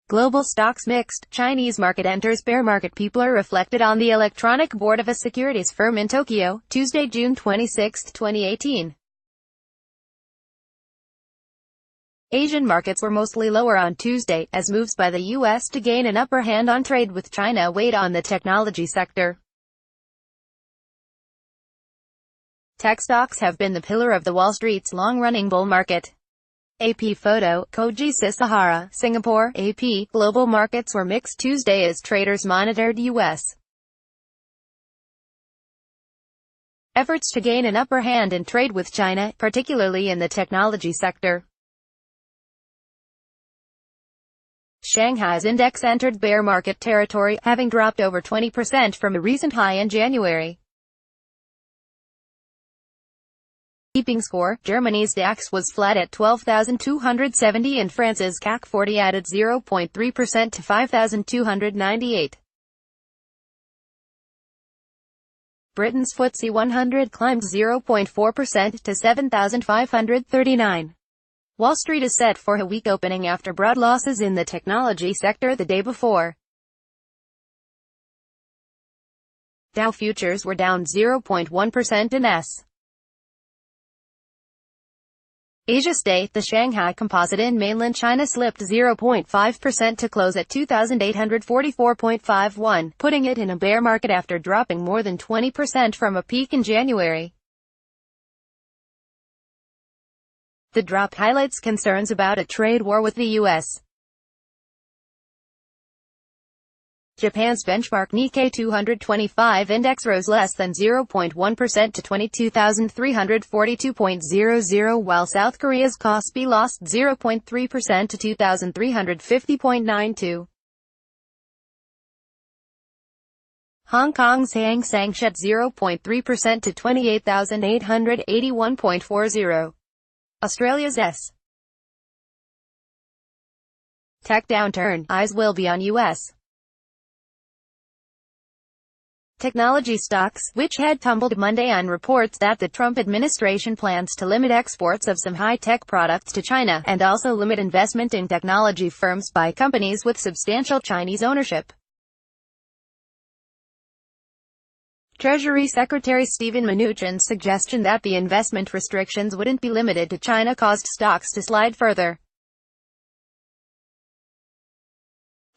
Global stocks mixed. Chinese market enters bear market. People are reflected on the electronic board of a securities firm in Tokyo, Tuesday, June 26, 2018. Asian markets were mostly lower on Tuesday, as moves by the U.S. to gain an upper hand on trade with China weighed on the technology sector. Tech stocks have been the pillar of the Wall Street's long-running bull market. AP photo, Koji Sisahara, Singapore. AP, global markets were mixed Tuesday as traders monitored U.S. efforts to gain an upper hand in trade with China, particularly in the technology sector. Shanghai's index entered bear market territory, having dropped over 20% from a recent high in January. Keeping score, Germany's DAX was flat at 12,270 and France's CAC 40 added 0.3% to 5,298. Britain's FTSE 100 climbed 0.4% to 7,539. Wall Street is set for a weak opening after broad losses in the technology sector the day before. Dow futures were down 0.1% in S. Asia State, the Shanghai Composite in mainland China slipped 0.5% to close at 2,844.51, putting it in a bear market after dropping more than 20% from a peak in January. The drop highlights concerns about a trade war with the U.S. Japan's benchmark Nikkei 225 index rose less than 0.1% to 22,342.00, while South Korea's Kospi lost 0.3% to 2,350.92. Hong Kong's Hang Seng shed 0.3% to 28,881.40. Australia's S. Tech downturn, eyes will be on U.S. technology stocks, which had tumbled Monday on reports that the Trump administration plans to limit exports of some high-tech products to China, and also limit investment in technology firms by companies with substantial Chinese ownership. Treasury Secretary Steven Mnuchin's suggestion that the investment restrictions wouldn't be limited to China caused stocks to slide further.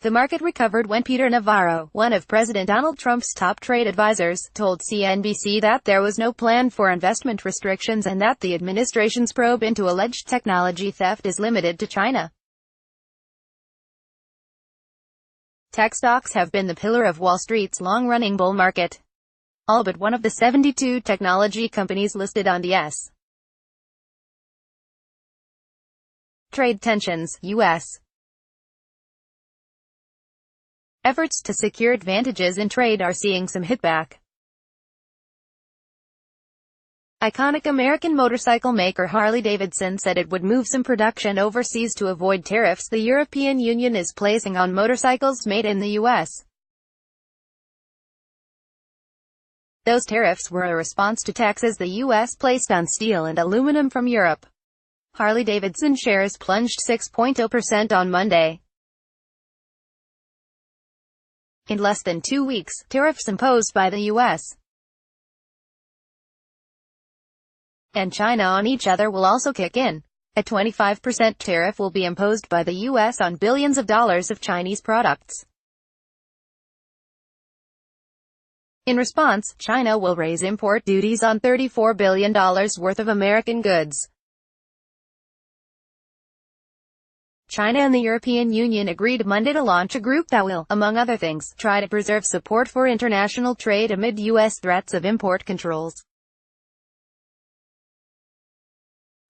The market recovered when Peter Navarro, one of President Donald Trump's top trade advisors, told CNBC that there was no plan for investment restrictions and that the administration's probe into alleged technology theft is limited to China. Tech stocks have been the pillar of Wall Street's long-running bull market. All but one of the 72 technology companies listed on the S. Trade tensions, U.S. efforts to secure advantages in trade are seeing some hitback. Iconic American motorcycle maker Harley-Davidson said it would move some production overseas to avoid tariffs the European Union is placing on motorcycles made in the U.S. Those tariffs were a response to taxes the U.S. placed on steel and aluminum from Europe. Harley-Davidson shares plunged 6.0% on Monday. In less than 2 weeks, tariffs imposed by the U.S. and China on each other will also kick in. A 25% tariff will be imposed by the U.S. on billions of dollars of Chinese products. In response, China will raise import duties on $34 billion worth of American goods. China and the European Union agreed Monday to launch a group that will, among other things, try to preserve support for international trade amid U.S. threats of import controls.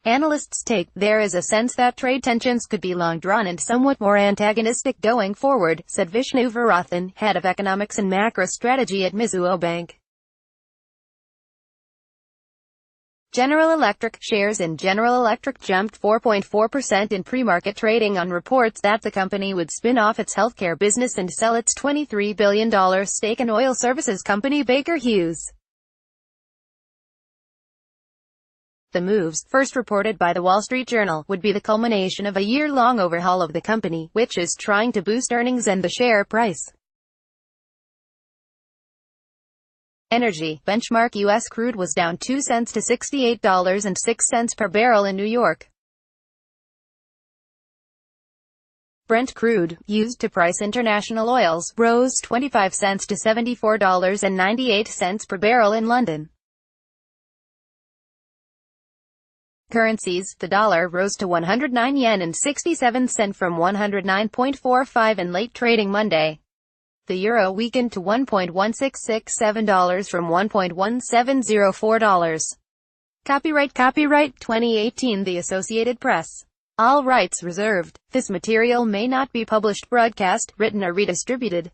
Analysts take there is a sense that trade tensions could be long-drawn and somewhat more antagonistic going forward, said Vishnu Varathan, head of economics and macro strategy at Mizuho Bank. General Electric shares in General Electric jumped 4.4% in pre-market trading on reports that the company would spin off its healthcare business and sell its $23 billion stake in oil services company Baker Hughes. The moves, first reported by the Wall Street Journal, would be the culmination of a year-long overhaul of the company, which is trying to boost earnings and the share price. Energy. Benchmark U.S. crude was down 2 cents to $68.06 per barrel in New York. Brent crude, used to price international oils, rose 25 cents to $74.98 per barrel in London. Currencies. The dollar rose to 109 yen and 67 cents from 109.45 in late trading Monday. The euro weakened to $1.1667 from $1.1704. Copyright 2018 The Associated Press. All rights reserved. This material may not be published, broadcast, written or redistributed.